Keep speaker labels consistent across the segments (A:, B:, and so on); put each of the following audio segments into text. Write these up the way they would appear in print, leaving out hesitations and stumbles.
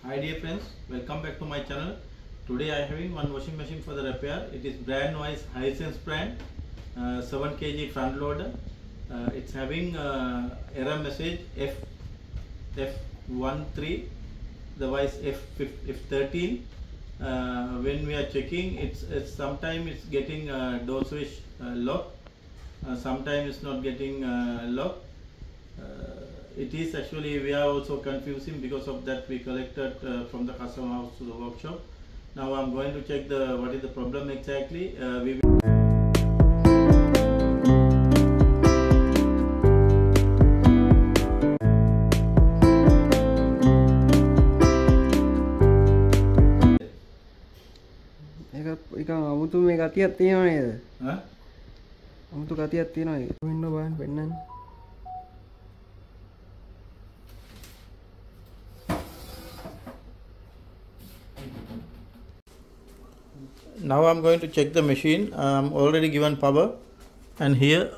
A: Hi dear friends, welcome back to my channel. Today I am having one washing machine for the repair. It is brand wise Hisense brand, 7 kg front loader. It's having error message F13, otherwise F13. When we are checking, it's sometimes it's getting door switch lock, sometimes it's not getting lock. It is actually, we are also confusing, because of that we collected from the customer house to the workshop. Now I'm going to check what is the problem exactly. We will
B: 아무도 මේක අතියක් තියෙනව නේද?
A: ඈ?
B: 아무도 අතියක් තියෙනව නේද? වෙන්න බලන්න පෙන්නන්න.
A: Now I'm going to check the machine. I'm already given power, and here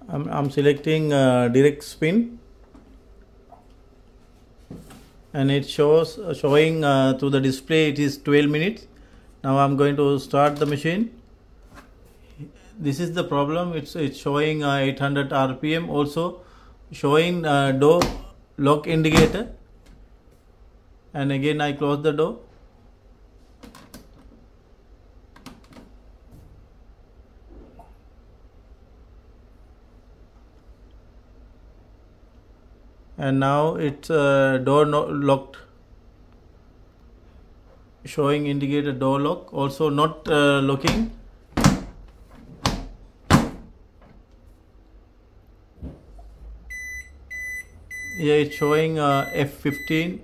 A: I'm selecting direct spin, and it showing to the display it is 12 minutes. Now I'm going to start the machine. This is the problem. It's showing 800 RPM, also showing door lock indicator. And again I close the door. And now it's door locked, showing indicator door lock, also not locking. Here it's showing F13,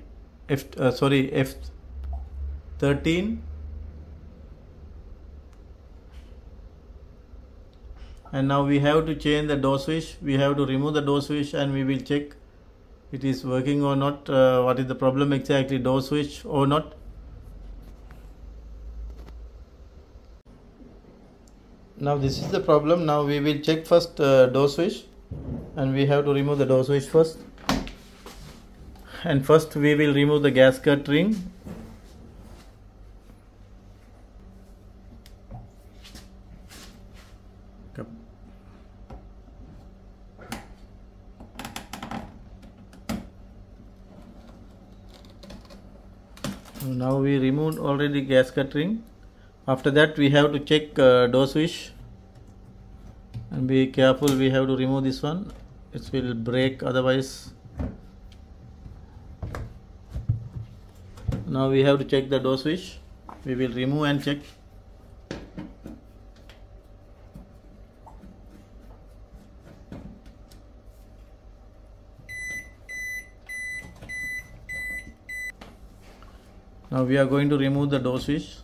A: and now we have to change the door switch. We have to remove the door switch, and we will check it is working or not. What is the problem exactly, door switch or not. Now this is the problem. Now we will check first door switch, and we have to remove the door switch first. And first we will remove the gasket ring. Now we removed already gasket ring. After that we have to check door switch, and be careful, we have to remove this one. It will break otherwise. Now we have to check the door switch. We will remove and check. Now we are going to remove the door switch.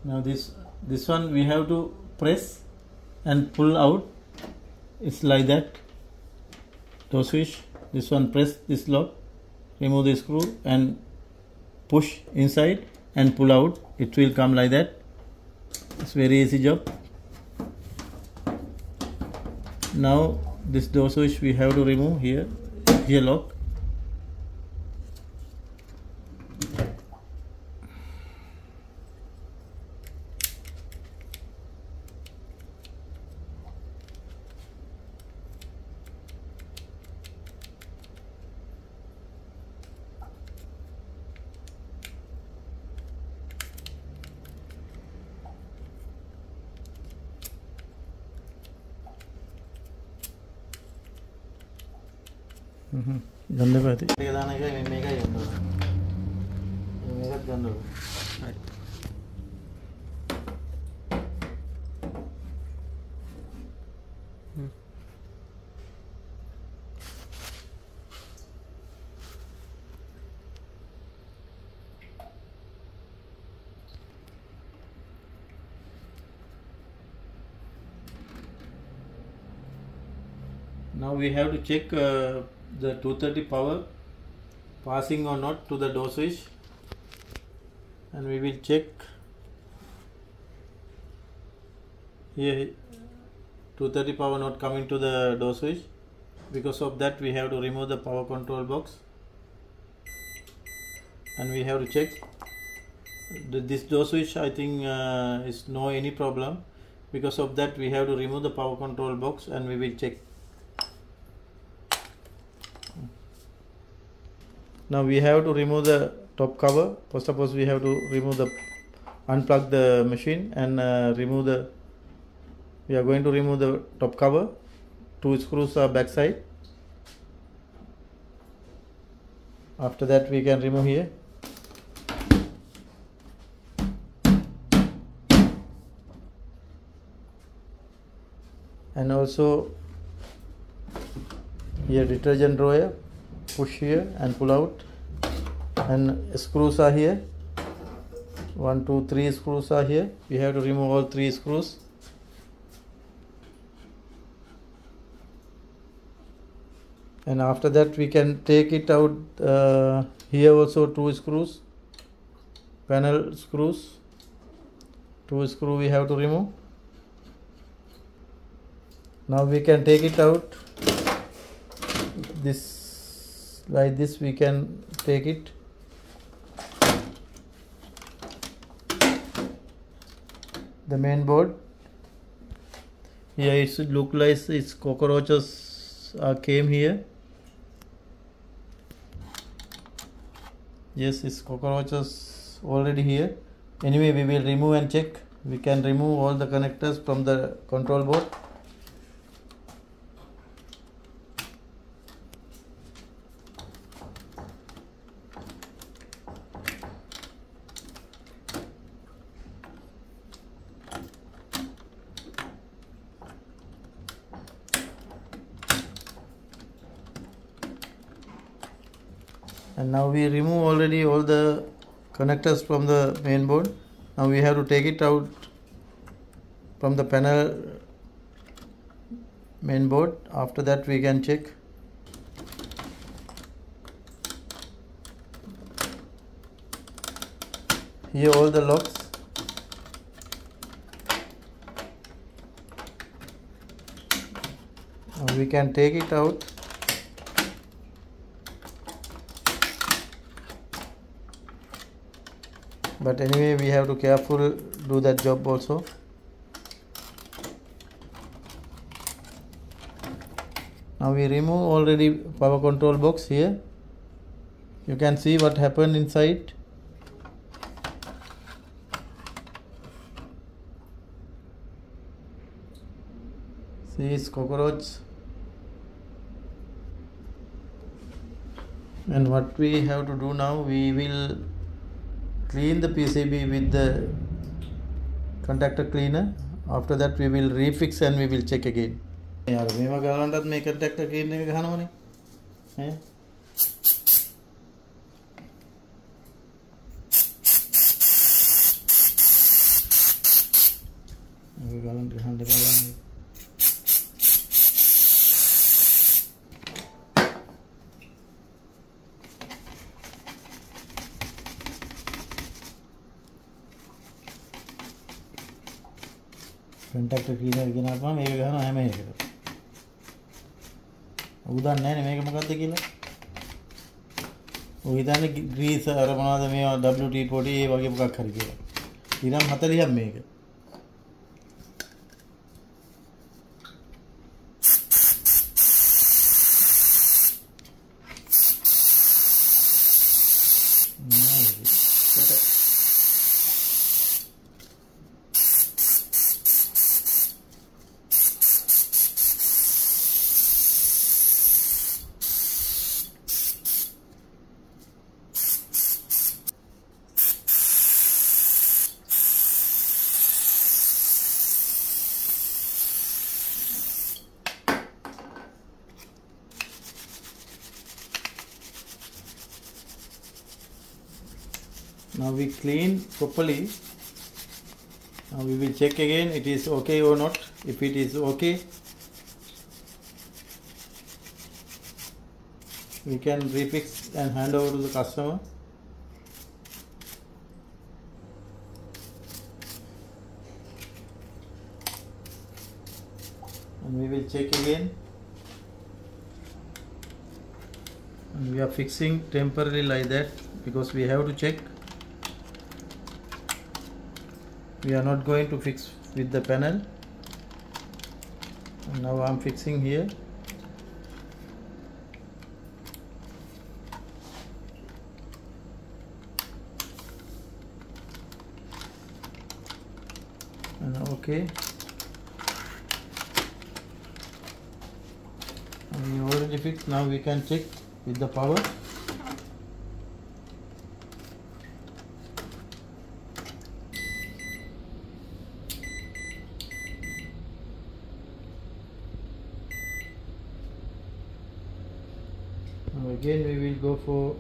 A: Now this one we have to press and pull out. It's like that. Door switch. This one, press this lock, remove the screw and push inside and pull out. It will come like that. It's very easy job. Now this door switch we have to remove. Here lock. ගන්න පැති ඒක දාන එකයි මේකයි ගන්න ඕන මේකත් ගන්න ඕන හරි. Now we have to check the 230 power passing or not to the door switch, and we will check here 230 power not coming to the door switch. Because of that we have to remove the power control box and we have to check this door switch. I think is no any problem. Because of that we have to remove the power control box and we will check. Now we have to remove the top cover. First of all we have to unplug the machine and we are going to remove the top cover. 2 screws are back side. After that we can remove here. And also here detergent drawer, push here and pull out, and screws are here. 1 2 3 screws are here. We have to remove all 3 screws. And after that we can take it out. Here also 2 screws, panel screws, 2 screws we have to remove. Now we can take it out. This like this we can take it. The main board. Here it should look like its cockroaches came here. Yes, it's cockroaches already here. Anyway, we will remove and check. We can remove all the connectors from the control board. And now we remove already all the connectors from the main board. Now we have to take it out from the panel main board. After that we can check. Here all the locks. Now we can take it out. But anyway we have to careful do that job also. Now we remove already power control box here. You can see what happened inside. See, it's cockroach. And what we have to do now, we will clean the PCB with the contactor cleaner. After that we will refix and we will check again. यार मेवा गलंडत में contactor cleaner के खाना बने हैं ये गलंड के खाने का contactor cleaner ගෙනාවා මේක ගහනවා හැම එකකට. උදන්නේ නැහැ නේ මේක මොකද්ද කියලා. ඔය හිතන්නේ ග්‍රීස් අර මොනවද මේවා WT40 ඒ වගේ මොකක් හරි කියලා. ඉරම් 40ක් මේක. Now we clean properly. Now we will check again it is okay or not. If it is okay, we can refix and hand over to the customer. and we will check again, and we are fixing temporarily like that because we have to check. We are not going to fix with the panel. And now I am fixing here. And okay, and we already fixed. Now we can check with the power. Now again we will go for,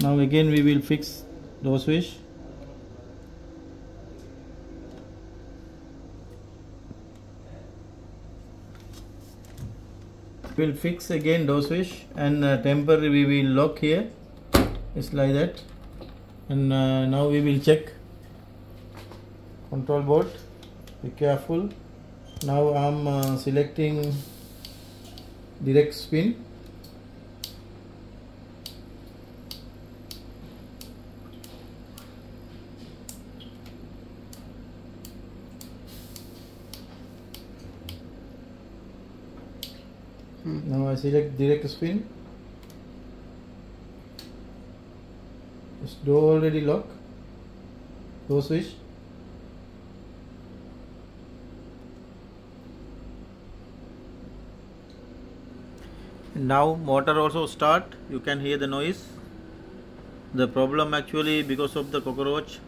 A: now again we will fix door switch. We'll fix again door switch, and temporarily we will lock here. It's like that. And now we will check control board. Be careful. Now I'm selecting direct spin. Now I select direct spin. It's door already locked. Door switch. Now motor also start. You can hear the noise. The problem actually because of the cockroach.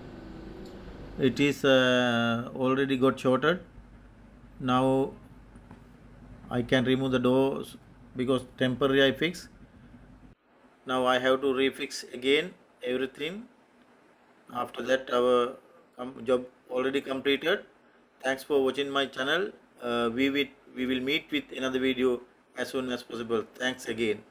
A: It is already got shorted. Now I can remove the doors because temporarily I fix. Now I have to refix again everything. After that our job already completed. Thanks for watching my channel. We will meet with another video as soon as possible. Thanks again.